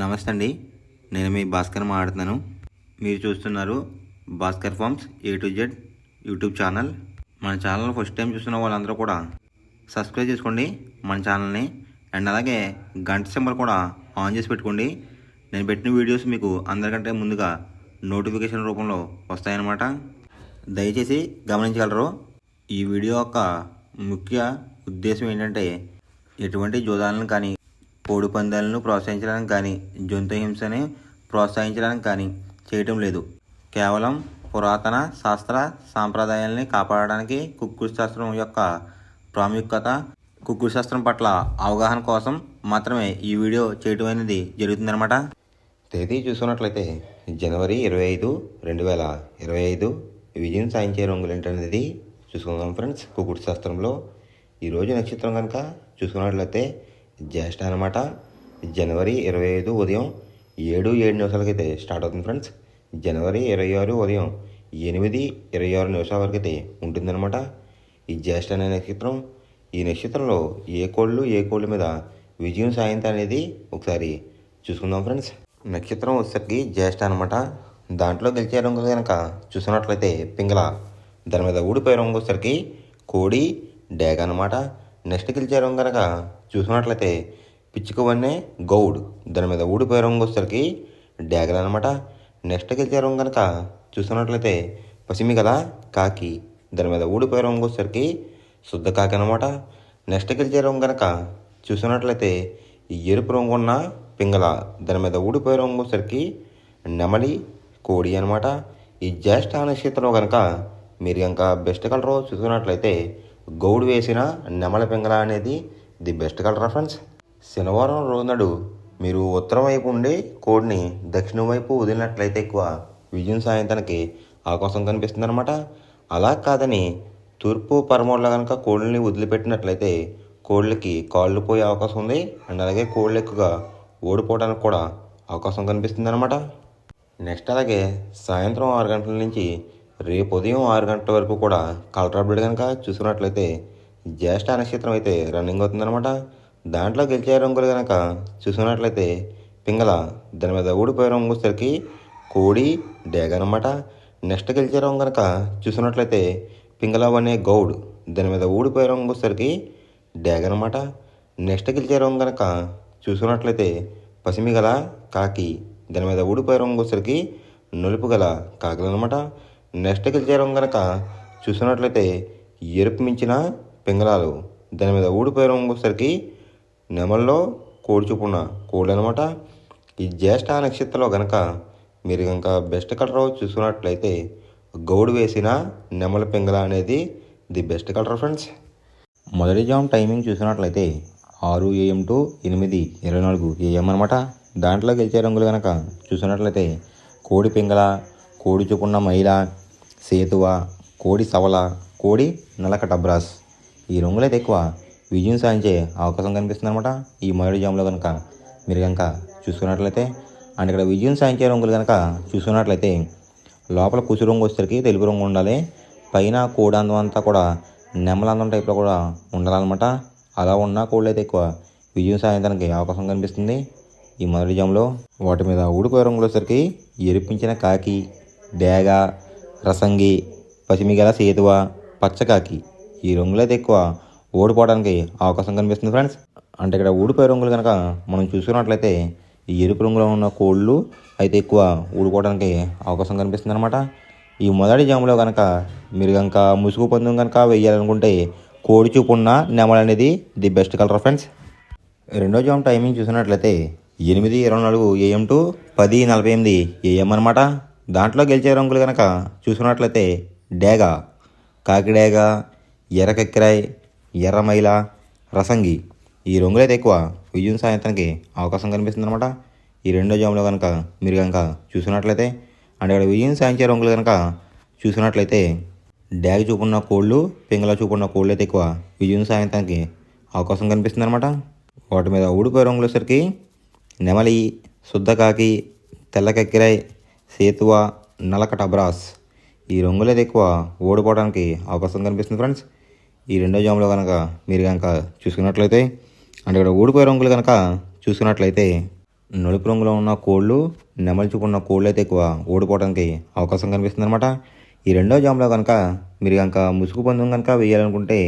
నమస్తే అండి. నేను మీ భాస్కర్ మాట్లాడుతున్నాను. మీరు చూస్తున్నారు Bhaskar farms A to Z YouTube channel. మన ఛానల్ ఫస్ట్ టైం చూస్తున్న వాళ్ళందరూ కూడా సబ్స్క్రైబ్ చేసుకోండి మన ఛానల్ని. అండ్ అలాగే గంట సింబల్ కూడా ఆన్ చేసి పెట్టుకోండి. నేను పెట్టిన వీడియోస్ మీకు అందరికంటే ముందుగా నోటిఫికేషన్ రూపంలో వస్తాయన్నమాట. దయచేసి గమనించగలరు. ఈ వీడియో యొక్క ముఖ్య ఉద్దేశం ఏంటంటే ఎటువంటి జోదాలను కానీ కోడి పందాలను ప్రోత్సహించడానికి కానీ జంతు హింసని ప్రోత్సహించడానికి కానీ చేయటం లేదు. కేవలం పురాతన శాస్త్ర సాంప్రదాయాల్ని కాపాడడానికి కుక్కుడు శాస్త్రం యొక్క ప్రాముఖ్యత, కుక్కుడు శాస్త్రం పట్ల అవగాహన కోసం మాత్రమే ఈ వీడియో చేయటం అనేది జరుగుతుందన్నమాట. తేదీ చూసుకున్నట్లయితే జనవరి 25, 2025 విజయం సాధించే రంగులు ఏంటనేది చూసుకుందాం ఫ్రెండ్స్. కుక్కుడు శాస్త్రంలో ఈరోజు నక్షత్రం కనుక చూసుకున్నట్లయితే జ్యేష్ఠ అనమాట. జనవరి 25 ఉదయం 7:07 అయితే స్టార్ట్ అవుతుంది ఫ్రెండ్స్. జనవరి 26 ఉదయం 8:26 వరకు అయితే ఉంటుందన్నమాట ఈ జ్యేష్ఠ అనే నక్షత్రం. ఈ నక్షత్రంలో ఏ కోళ్ళ మీద విజయం సాధించాలి అనేది ఒకసారి చూసుకుందాం ఫ్రెండ్స్. నక్షత్రం వచ్చేసరికి జ్యేష్ఠ అనమాట. దాంట్లో గెలిచే రంగులు కనుక చూసుకున్నట్లయితే పింగళ, దాని మీద ఊడిపోయే రంగు వచ్చేసరికి కోడి, డేగ అనమాట. నెక్స్ట్ గెలిచే రంగు కనుక చూసుకున్నట్లయితే పిచ్చుకవన్నే, గౌడ్, దాని మీద ఊడిపోయే రంగు వచ్చేసరికి డేగలు అనమాట. నెక్స్ట్ గెలిచే రంగు కనుక చూసుకున్నట్లయితే పసిమిగల, కాకి, దాని మీద ఊడిపోయే రంగు వచ్చేసరికి శుద్ధ కాకి అనమాట. నెక్స్ట్ గెలిచే రంగు కనుక చూసుకున్నట్లయితే ఎరుపు రంగు ఉన్న పింగళ, దాని మీద ఊడిపోయే రంగు వచ్చేసరికి నెమలి, కోడి అనమాట. ఈ జ్యేష్ఠ నక్షత్రంలో కనుక మీరు కనుక బెస్ట్ కలర్ చూసుకున్నట్లయితే గౌడ్ వేసిన నెమల పింగళ అనేది ది బెస్ట్ కలర్ ఫ్రెండ్స్. శనివారం రోజునాడు మీరు ఉత్తరం వైపు ఉండి కోడిని దక్షిణం వైపు వదిలినట్లయితే ఎక్కువ విజయం సాధించడానికి అవకాశం కనిపిస్తుంది అనమాట. అలా కాదని తూర్పు పరమూడలో కనుక కోళ్ళని వదిలిపెట్టినట్లయితే కోళ్ళకి కాళ్ళు పోయే అవకాశం ఉంది. అండ్ అలాగే కోళ్ళు ఎక్కువగా ఓడిపోవడానికి కూడా అవకాశం కనిపిస్తుంది అనమాట. నెక్స్ట్ అలాగే సాయంత్రం 6 గంటల నుంచి రేపు ఉదయం 6 గంటల వరకు కూడా కలర్ అప్డేట్ కనుక చూసుకున్నట్లయితే జ్యేష్ఠ నక్షత్రం అయితే రన్నింగ్ అవుతుందన్నమాట. దాంట్లో గెలిచే రంగులు కనుక చూసుకున్నట్లయితే పింగళ, దాని మీద ఊడిపోయే రంగు వచ్చేసరికి కోడి, డేగ అనమాట. నెక్స్ట్ గెలిచే రంగు కనుక చూసుకున్నట్లయితే పింగళ అనే గౌడ్, దాని మీద ఊడిపోయే రంగు వచ్చేసరికి డేగ అనమాట. నెక్స్ట్ గెలిచే రంగు కనుక చూసుకున్నట్లయితే పసిమిగల, కాకి, దాని మీద ఊడిపోయే రంగు వచ్చేసరికి నలుపు గల కాకులు అనమాట. నెక్స్ట్ గెలిచే రంగు కనుక చూసుకున్నట్లయితే ఎరుపు మించిన పింగళాలు, దాని మీద ఊడిపోయే రంగు వచ్చేసరికి నెమల్లో కోడి చూపున్న కోళ్ళు అనమాట. ఈ జ్యేష్ఠ నక్షత్రంలో కనుక మీరు కనుక బెస్ట్ కలర్ చూసుకున్నట్లయితే గౌడు వేసిన నెమల పింగళ అనేది ది బెస్ట్ కలర్ ఫ్రెండ్స్. మొదటి జామ్ టైమింగ్ చూసుకున్నట్లయితే 6 AM to 8:24 AM అనమాట. దాంట్లో గెలిచే రంగులు కనుక చూసుకున్నట్లయితే కోడి పింగళ, కోడి చూపున్న మైల, సేతువ, కోడి సవల, కోడి నలక టబ్రాస్. ఈ రంగులైతే ఎక్కువ విజయం సాధించే అవకాశం కనిపిస్తుంది అనమాట ఈ మొదటి జామ్లో కనుక మీరు కనుక చూసుకున్నట్లయితే. అండ్ ఇక్కడ విజయం సాధించే రంగులు కనుక చూసుకున్నట్లయితే లోపల కుసు రంగు వచ్చేసరికి తెలుపు రంగు ఉండాలి. పైన కోడందం అంతా కూడా నెమలందం టైప్లో కూడా ఉండాలన్నమాట. అలా ఉన్న కోళ్ళు అయితే ఎక్కువ విజయం సాధించడానికి అవకాశం కనిపిస్తుంది ఈ మొదటి జామ్లో. వాటి మీద ఊడిపోయే రంగులు వచ్చేసరికి ఎరిపించిన కాకి, డేగ, రసంగి, పసిమిగల, సేతువ, పచ్చకాకి. ఈ రంగులు అయితే ఎక్కువ ఓడిపోవడానికి అవకాశం కనిపిస్తుంది ఫ్రెండ్స్. అంటే ఇక్కడ ఊడిపోయే రంగులు కనుక మనం చూసుకున్నట్లయితే ఈ ఎరుపు రంగులో ఉన్న కోళ్ళు అయితే ఎక్కువ ఊడిపోవడానికి అవకాశం కనిపిస్తుంది అనమాట. ఈ మొదటి జాములో కనుక మీరు కనుక ముసుగు పందెం కనుక వేయాలనుకుంటే కోడి చూపు ఉన్న నెమల అనేది ది బెస్ట్ కలర్ ఫ్రెండ్స్. రెండో జామ్ టైమింగ్ చూసినట్లయితే 8:24 AM to 10:48 AM అనమాట. దాంట్లో గెలిచే రంగులు కనుక చూసుకున్నట్లయితే డేగ, కాకిడేగ, ఎర్రకెక్కిరాయ్, ఎర్రమైల, రసంగి. ఈ రంగులైతే ఎక్కువ విజయం సాధించడానికి అవకాశం కనిపిస్తుంది అనమాట ఈ రెండో జామ్లో కనుక మీరు కనుక చూసుకున్నట్లయితే. అంటే ఇక్కడ విజయం సాధించే రంగులు కనుక చూసుకున్నట్లయితే డ్యాగ్ చూపున్న కోళ్ళు, పింగళ చూపున్న కోళ్ళు అయితే ఎక్కువ విజయం సాధించడానికి అవకాశం కనిపిస్తుంది అనమాట. వాటి మీద ఊడిపోయే రంగులు వచ్చేసరికి నెమలి, శుద్ధకాకి, తెల్లకెక్కిరాయ్, సేతువ, నలక టబ్రాస్. ఈ రంగులు అయితే ఎక్కువ ఓడిపోవడానికి అవకాశం కనిపిస్తుంది ఫ్రెండ్స్ ఈ రెండో జామ్లో కనుక మీరు కనుక చూసుకున్నట్లయితే. అంటే ఇక్కడ ఊడిపోయే రంగులు కనుక చూసుకున్నట్లయితే నలుపు రంగులో ఉన్న కోళ్ళు నెమలి చూపు ఉన్న కోళ్ళు అయితే ఎక్కువ ఓడిపోవడానికి అవకాశం కనిపిస్తుంది అనమాట. ఈ రెండో జామ్లో కనుక మీరు కనుక ముసుగు పందెం కనుక వేయాలనుకుంటే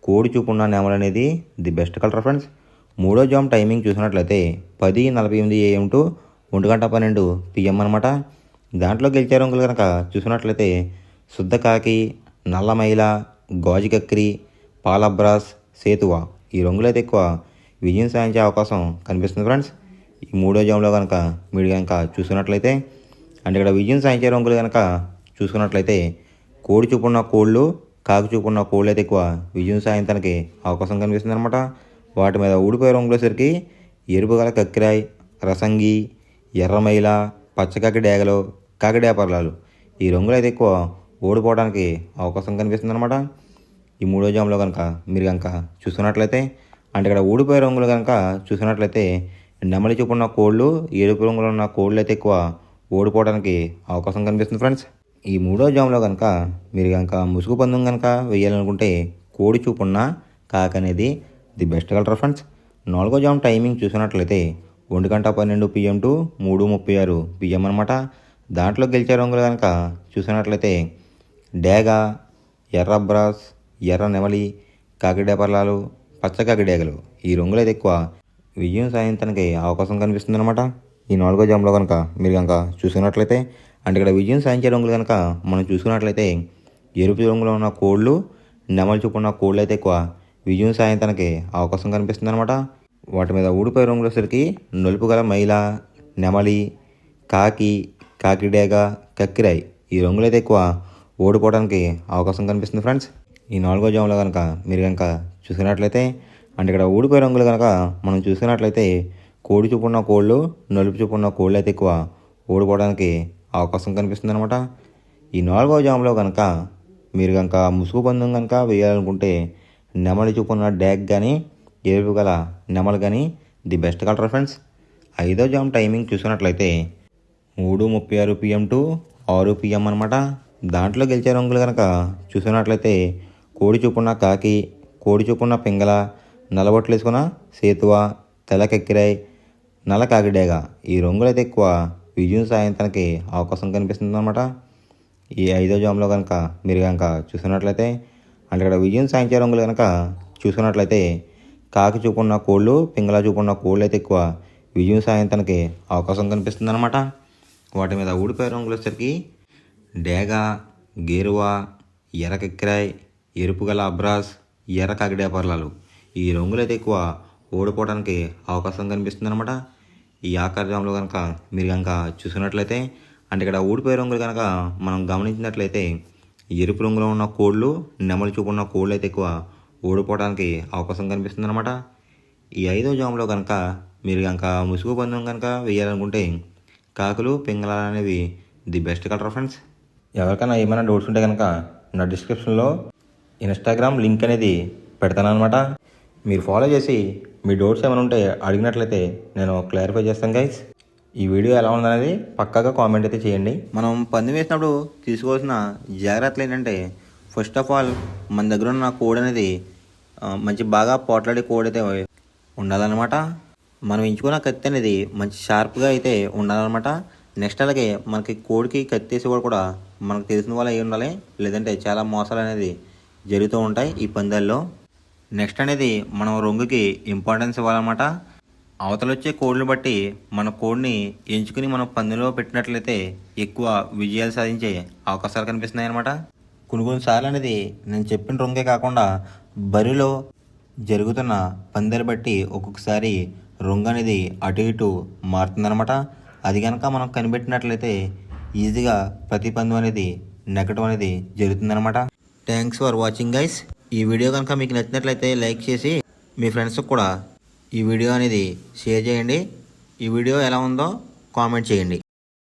కోడి చూపు ఉన్న నెమలి అనేది ది బెస్ట్ కలర్ ఫ్రెండ్స్. మూడో జామ్ టైమింగ్ చూసినట్లయితే 10:48 AM టు 1:12 PM అనమాట. దాంట్లో గెలిచే రంగులు కనుక చూసినట్లయితే శుద్ధ కాకి, నల్ల మైల, గాజు కక్కిరి, పాలబ్రాస్, సేతువ ఈ రంగులైతే ఎక్కువ విజయం సాధించే అవకాశం కనిపిస్తుంది ఫ్రెండ్స్. ఈ మూడో జామ్లో కనుక మీరు కనుక చూసుకున్నట్లయితే అంటే ఇక్కడ విజయం సాధించే రంగులు కనుక చూసుకున్నట్లయితే కోడి చూపున్న కోళ్ళు, కాకి చూపున్న కోళ్ళు అయితే ఎక్కువ విజయం సాధించడానికి అవకాశం కనిపిస్తుంది అనమాట. వాటి మీద ఊడిపోయే రంగులేసరికి ఎరుపు గల కక్కిరాయి, రసంగి, ఎర్రమైల, పచ్చకాకి డేగలు, కాకిడేపర్లాలు ఈ రంగులు అయితే ఎక్కువ ఓడిపోవడానికి అవకాశం కనిపిస్తుంది అనమాట. ఈ మూడో జామ్లో కనుక మీరు కనుక చూసుకున్నట్లయితే అంటే ఇక్కడ ఊడిపోయే రంగులు కనుక చూసినట్లయితే నెమలి చూపున్న కోళ్ళు, ఎరుపు రంగులో ఉన్న కోళ్ళు అయితే ఎక్కువ ఓడిపోవడానికి అవకాశం కనిపిస్తుంది ఫ్రెండ్స్. ఈ మూడో జామ్లో కనుక మీరు కనుక ముసుగు పందెం కనుక వేయాలనుకుంటే కోడి చూపున్న కాకి అనేది ది బెస్ట్ కలర్ ఫ్రెండ్స్. నాలుగో జామ్ టైమింగ్ చూసినట్లయితే 1:12 PM టు 3:36 PM అనమాట. దాంట్లో గెలిచే రంగులు కనుక చూసినట్లయితే డేగ, ఎర్ర బ్రాస్, ఎర్ర నెమలి, కాకిడేపర్లాలు, పచ్చకాకి డేగలు ఈ రంగులు అయితే ఎక్కువ విజయం సాధించడానికి అవకాశం కనిపిస్తుంది అనమాట. ఈ నాలుగో జామ్లో కనుక మీరు కనుక చూసుకున్నట్లయితే అంటే ఇక్కడ విజయం సాధించే రంగులు కనుక మనం చూసుకున్నట్లయితే ఎరుపు రంగులో ఉన్న కోళ్ళు, నెమలి చూపు ఉన్న కోళ్ళు అయితే ఎక్కువ విజయం సాధించడానికి అవకాశం కనిపిస్తుంది అనమాట. వాటి మీద ఊడిపోయే రంగులసరికి నలుపు గల మైల, నెమలి, కాకి, కాకిడేగ, కక్కిరాయి ఈ రంగులైతే ఎక్కువ ఓడిపోవడానికి అవకాశం కనిపిస్తుంది ఫ్రెండ్స్. ఈ నాలుగో జామ్లో కనుక మీరు కనుక చూసినట్లయితే అంటే ఇక్కడ ఊడిపోయే రంగులు కనుక మనం చూసినట్లయితే కోడి చూపున్న కోళ్ళు, నలుపు చూపున్న కోళ్ళు అయితే ఎక్కువ ఓడిపోవడానికి అవకాశం కనిపిస్తుంది అనమాట. ఈ నాలుగో జామ్లో కనుక మీరు కనుక ముసుగు పందెం కనుక వేయాలనుకుంటే నెమలి చూపున్న డ్యాగ్ కానీ, ఎరుపు గల నెమలు కానీ ది బెస్ట్ కలర్ ఫ్రెండ్స్. ఐదో జామ్ టైమింగ్ చూసినట్లయితే 3:36 PM టు 6 PM అనమాట. దాంట్లో గెలిచే రంగులు కనుక చూసినట్లయితే కోడి చూపున్న కాకి, కోడి చూపున్న పింగళ, నల్లబొట్లు వేసుకున్న సేతువ, తెల్లకెక్కిరాయి, నల్ల కాకిడేగ ఈ రంగులైతే ఎక్కువ విజయం సాధించడానికి అవకాశం కనిపిస్తుంది అనమాట. ఈ ఐదో జామ్లో కనుక మీరు కనుక చూసినట్లయితే అంటే ఇక్కడ విజయం సాధించే రంగులు కనుక చూసుకున్నట్లయితే కాకి చూపున్న కోళ్ళు, పింగళ చూపున్న కోళ్ళు అయితే ఎక్కువ విజయం సాధించడానికి అవకాశం కనిపిస్తుంది అనమాట. వాటి మీద ఊడిపోయే రంగులు వచ్చేసరికి డేగ, గేరువ, ఎర్ర కెక్కిరాయి, ఎరుపు గల అబ్రాస్, ఎర్ర కాకిడేపర్లాలు ఈ రంగులు అయితే ఎక్కువ ఓడిపోవడానికి అవకాశం కనిపిస్తుంది అనమాట. ఈ ఆఖరి జామ్లో కనుక మీరు కనుక చూసినట్లయితే అంటే ఇక్కడ ఊడిపోయే రంగులు కనుక మనం గమనించినట్లయితే ఎరుపు రంగులో ఉన్న కోళ్ళు, నెమలి చూపున్న కోళ్ళు అయితే ఎక్కువ ఓడిపోవడానికి అవకాశం కనిపిస్తుంది అనమాట. ఈ ఐదో జామ్లో కనుక మీరు కనుక ముసుగు పందెం కనుక వేయాలనుకుంటే కాకులు, పింగళాలు అనేవి ది బెస్ట్ కలర్ ఫ్రెండ్స్. ఎవరికైనా ఏమైనా డౌట్స్ ఉంటే కనుక నా డిస్క్రిప్షన్లో ఇన్స్టాగ్రామ్ లింక్ అనేది పెడతాను అనమాట. మీరు ఫాలో చేసి మీ డౌట్స్ ఏమైనా ఉంటే అడిగినట్లయితే నేను క్లారిఫై చేస్తాను గైస్. ఈ వీడియో ఎలా ఉందనేది పక్కాగా కామెంట్ అయితే చేయండి. మనం పందెం వేసినప్పుడు తీసుకోవాల్సిన జాగ్రత్తలు ఏంటంటే ఫస్ట్ ఆఫ్ ఆల్ మన దగ్గర ఉన్న కోడ్ అనేది మంచి బాగా పోట్లాడే కోడ్ అయితే ఉండాలన్నమాట. మనం ఎంచుకున్న కత్తి అనేది మంచి షార్ప్గా అయితే ఉండాలన్నమాట. నెక్స్ట్ అలాగే మనకి కోడికి కత్తి వేసి కూడా మనకు తెలిసిన వాళ్ళు అయి ఉండాలి, లేదంటే చాలా మోసాలు అనేది జరుగుతూ ఉంటాయి ఈ పందాల్లో. నెక్స్ట్ అనేది మనం రంగుకి ఇంపార్టెన్స్ ఇవ్వాలన్నమాట. అవతల వచ్చే కోడ్ని బట్టి మన కోడ్ని ఎంచుకుని మనం పందెంలో పెట్టినట్లయితే ఎక్కువ విజయాలు సాధించే అవకాశాలు కనిపిస్తున్నాయి అన్నమాట. కొన్నిసార్లు అనేది నేను చెప్పిన రంగే కాకుండా బరిలో జరుగుతున్న పందాలు బట్టి ఒక్కొక్కసారి రంగు అనేది అటు ఇటు మారుతుందన్నమాట. అది కనుక మనం కనిపెట్టినట్లయితే ఈజీగా ప్రతి పందెం అనేది నెగ్గడం అనేది జరుగుతుందన్నమాట. Thanks for watching guys. ఈ వీడియో కనుక మీకు నచ్చినట్లయితే లైక్ చేసి మీ ఫ్రెండ్స్కి కూడా ఈ వీడియో అనేది షేర్ చేయండి. ఈ వీడియో ఎలా ఉందో కామెంట్ చేయండి.